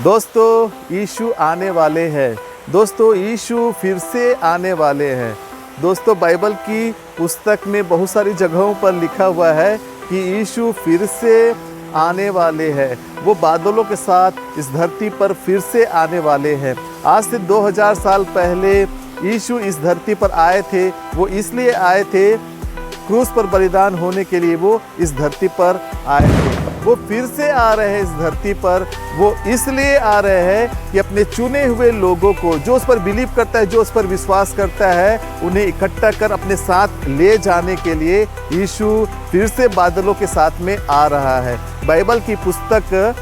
दोस्तों यीशु आने वाले हैं। दोस्तों यीशु फिर से आने वाले हैं। दोस्तों बाइबल की पुस्तक में बहुत सारी जगहों पर लिखा हुआ है कि यीशु फिर से आने वाले हैं। वो बादलों के साथ इस धरती पर फिर से आने वाले हैं। आज से 2000 साल पहले यीशु इस धरती पर आए थे। वो इसलिए आए थे, क्रूस पर बलिदान होने के लिए वो इस धरती पर आए थे। वो फिर से आ रहे हैं इस धरती पर। वो इसलिए आ रहे हैं कि अपने चुने हुए लोगों को, जो उस पर बिलीव करता है, जो उस पर विश्वास करता है, उन्हें इकट्ठा कर अपने साथ ले जाने के लिए यीशु फिर से बादलों के साथ में आ रहा है। बाइबल की पुस्तक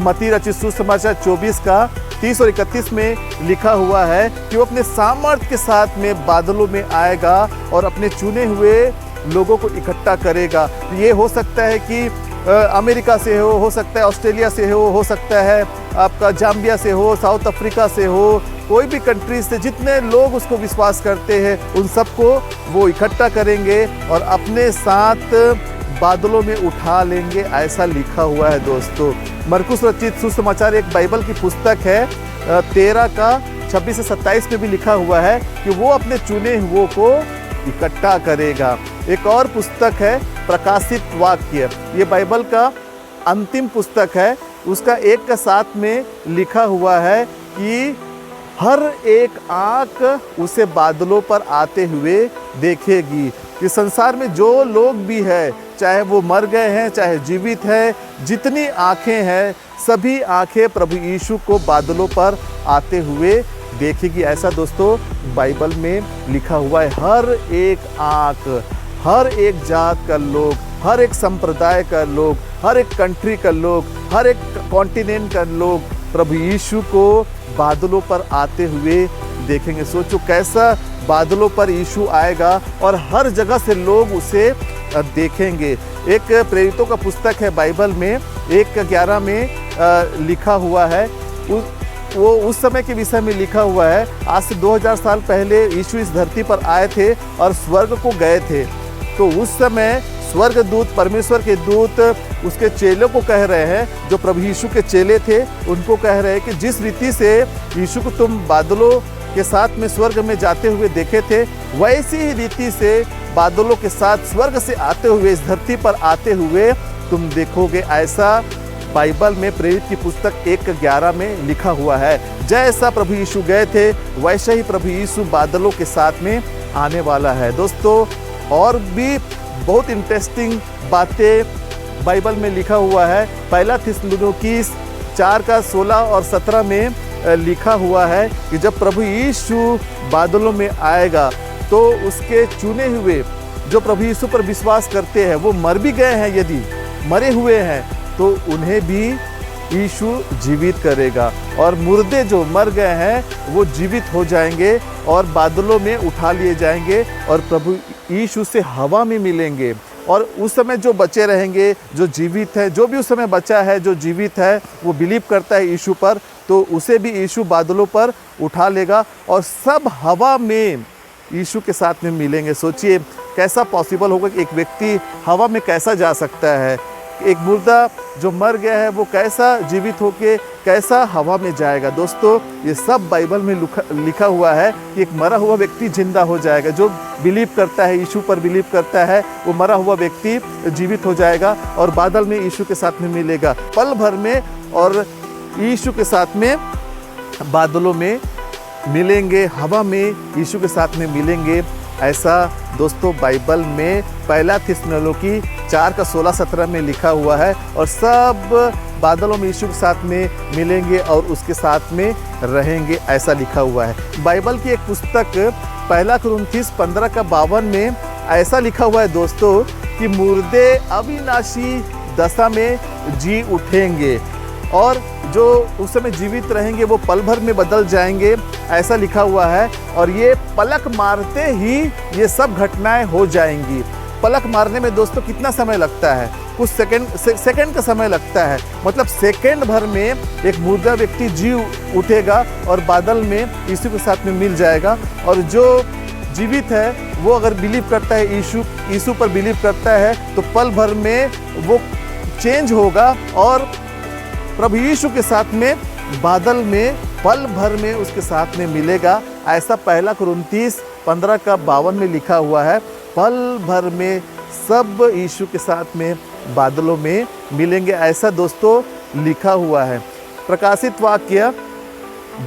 मत्ती रचित सुसमाचार 24 का 30 और 31 में लिखा हुआ है कि वो अपने सामर्थ के साथ में बादलों में आएगा और अपने चुने हुए लोगों को इकट्ठा करेगा। ये हो सकता है कि अमेरिका से हो सकता है ऑस्ट्रेलिया से हो सकता है आपका जाम्बिया से हो, साउथ अफ्रीका से हो, कोई भी कंट्री से जितने लोग उसको विश्वास करते हैं उन सबको वो इकट्ठा करेंगे और अपने साथ बादलों में उठा लेंगे, ऐसा लिखा हुआ है। दोस्तों मरकुस रचित सुसमाचार एक बाइबल की पुस्तक है, 13 का 26 से 27 में भी लिखा हुआ है कि वो अपने चुने हुओं को इकट्ठा करेगा। एक और पुस्तक है प्रकाशित वाक्य, ये बाइबल का अंतिम पुस्तक है। उसका 1 का 7 में लिखा हुआ है कि हर एक आँख उसे बादलों पर आते हुए देखेगी। इस संसार में जो लोग भी है, चाहे वो मर गए हैं चाहे जीवित है, जितनी आँखें हैं सभी आँखें प्रभु यीशु को बादलों पर आते हुए देखेगी, ऐसा दोस्तों बाइबल में लिखा हुआ है। हर एक आँख, हर एक जात का लोग, हर एक संप्रदाय का लोग, हर एक कंट्री का लोग, हर एक कॉन्टिनेंट का लोग प्रभु यीशु को बादलों पर आते हुए देखेंगे। सोचो कैसा बादलों पर यीशु आएगा और हर जगह से लोग उसे देखेंगे। एक प्रेरितों का पुस्तक है बाइबल में 1:11 में लिखा हुआ है, वो उस समय के विषय में लिखा हुआ है। आज से 2000 साल पहले यीशु इस धरती पर आए थे और स्वर्ग को गए थे। तो उस समय स्वर्गदूत, परमेश्वर के दूत उसके चेलों को कह रहे हैं, जो प्रभु यीशु के चेले थे उनको कह रहे हैं कि जिस रीति से यीशु को तुम बादलों के साथ में स्वर्ग में जाते हुए देखे थे, वैसी ही रीति से बादलों के साथ स्वर्ग से आते हुए इस धरती पर आते हुए तुम देखोगे, ऐसा बाइबल में प्रेरित की पुस्तक 1:11 में लिखा हुआ है। जैसा प्रभु यीशु गए थे वैसे ही प्रभु यीशु बादलों के साथ में आने वाला है। दोस्तों और भी बहुत इंटरेस्टिंग बातें बाइबल में लिखा हुआ है। पहला थिस्सलुनीकी 4 का 16 और 17 में लिखा हुआ है कि जब प्रभु यीशु बादलों में आएगा तो उसके चुने हुए जो प्रभु यीशु पर विश्वास करते हैं, वो मर भी गए हैं, यदि मरे हुए हैं तो उन्हें भी यीशु जीवित करेगा और मुर्दे जो मर गए हैं वो जीवित हो जाएंगे और बादलों में उठा लिए जाएंगे और प्रभु यीशु से हवा में मिलेंगे। और उस समय जो बचे रहेंगे, जो जीवित है, जो भी उस समय बचा है, जो जीवित है, वो बिलीव करता है यीशु पर, तो उसे भी यीशु बादलों पर उठा लेगा और सब हवा में यीशु के साथ में मिलेंगे। सोचिए कैसा पॉसिबल होगा कि एक व्यक्ति हवा में कैसा जा सकता है, एक मुर्दा जो मर गया है वो कैसा जीवित होके कैसा हवा में जाएगा। दोस्तों ये सब बाइबल में लिखा हुआ है कि एक मरा हुआ व्यक्ति जिंदा हो जाएगा। जो बिलीव करता है, यीशु पर बिलीव करता है, वो मरा हुआ व्यक्ति जीवित हो जाएगा और बादल में यीशु के साथ में मिलेगा पल भर में, और यीशु के साथ में बादलों में मिलेंगे, हवा में यीशु के साथ में मिलेंगे, ऐसा दोस्तों बाइबल में पहला थिस्सलुनीकी 4 का 16-17 में लिखा हुआ है। और सब बादलों में यीशु के साथ में मिलेंगे और उसके साथ में रहेंगे, ऐसा लिखा हुआ है। बाइबल की एक पुस्तक पहला कुरिन्थियों 15 का 52 में ऐसा लिखा हुआ है दोस्तों कि मुर्दे अविनाशी दशा में जी उठेंगे और जो उस समय जीवित रहेंगे वो पल भर में बदल जाएंगे, ऐसा लिखा हुआ है। और ये पलक मारते ही ये सब घटनाएं हो जाएंगी। पलक मारने में दोस्तों कितना समय लगता है? कुछ सेकंड का समय लगता है। मतलब सेकंड भर में एक मुर्दा व्यक्ति जी उठेगा और बादल में यीशु के साथ में मिल जाएगा। और जो जीवित है वो अगर बिलीव करता है, यीशु पर बिलीव करता है, तो पल भर में वो चेंज होगा और प्रभु यीशु के साथ में बादल में पल भर में उसके साथ में मिलेगा। ऐसा 1 कुरिन्थियों 15:52 में लिखा हुआ है, पल भर में सब यीशु के साथ में बादलों में मिलेंगे, ऐसा दोस्तों लिखा हुआ है। प्रकाशित वाक्य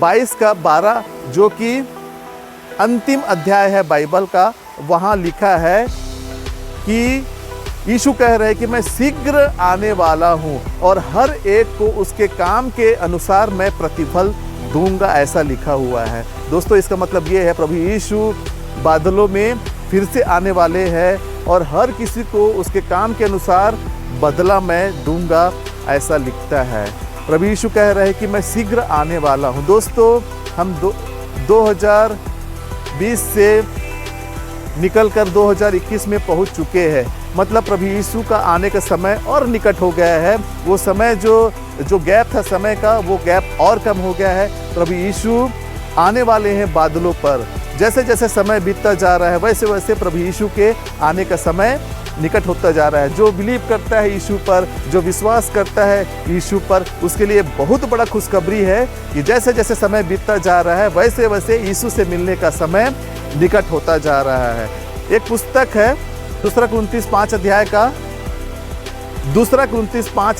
22:12 जो कि अंतिम अध्याय है बाइबल का, वहाँ लिखा है कि यीशु कह रहे हैं कि मैं शीघ्र आने वाला हूँ और हर एक को उसके काम के अनुसार मैं प्रतिफल दूंगा, ऐसा लिखा हुआ है। दोस्तों इसका मतलब ये है प्रभु यीशु बादलों में फिर से आने वाले हैं और हर किसी को उसके काम के अनुसार बदला मैं दूंगा, ऐसा लिखता है। प्रभु यीशु कह रहे हैं कि मैं शीघ्र आने वाला हूँ। दोस्तों हम 2020 से निकलकर 2021 में पहुँच चुके हैं, मतलब प्रभु यीशु का आने का समय और निकट हो गया है। वो समय जो गैप था समय का, वो गैप और कम हो गया है। प्रभु यीशु आने वाले हैं बादलों पर। जैसे जैसे समय बीतता जा रहा है वैसे वैसे प्रभु यीशु के आने का समय निकट होता जा रहा है। जो बिलीव करता है यीशु पर, जो विश्वास करता है यीशु पर, उसके लिए बहुत बड़ा खुशखबरी है कि जैसे जैसे समय बीतता जा रहा है वैसे वैसे यीशु से मिलने का समय निकट होता जा रहा है। एक पुस्तक है 2 कुरिन्थियों 5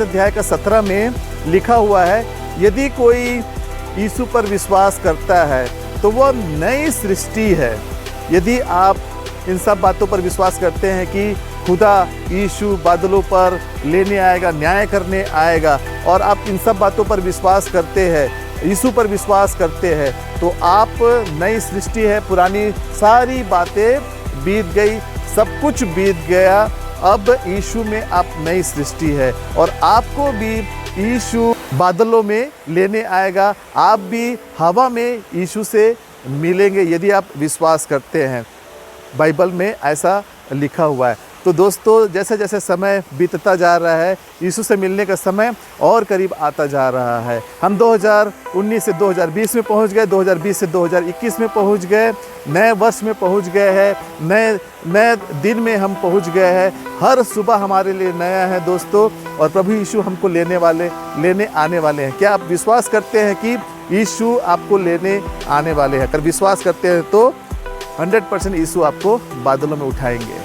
अध्याय का 17 में लिखा हुआ है, यदि कोई यीशु पर विश्वास करता है तो वह नई सृष्टि है। यदि आप इन सब बातों पर विश्वास करते हैं कि खुदा यीशु बादलों पर लेने आएगा, न्याय करने आएगा, और आप इन सब बातों पर विश्वास करते हैं, यीशु पर विश्वास करते हैं, तो आप नई सृष्टि है। पुरानी सारी बातें बीत गई, सब कुछ बीत गया, अब यीशु में आप नई सृष्टि है और आपको भी यीशु बादलों में लेने आएगा। आप भी हवा में यीशु से मिलेंगे यदि आप विश्वास करते हैं। बाइबल में ऐसा लिखा हुआ है। तो दोस्तों जैसे जैसे समय बीतता जा रहा है, यीशु से मिलने का समय और करीब आता जा रहा है। हम 2019 से 2020 में पहुंच गए, 2020 से 2021 में पहुंच गए, नए वर्ष में पहुंच गए हैं, नए दिन में हम पहुंच गए हैं। हर सुबह हमारे लिए नया है दोस्तों, और प्रभु यीशु हमको लेने आने वाले हैं। क्या आप विश्वास करते हैं कि यीशु आपको लेने आने वाले हैं? अगर विश्वास करते हैं तो 100% यीशु आपको बादलों में उठाएंगे।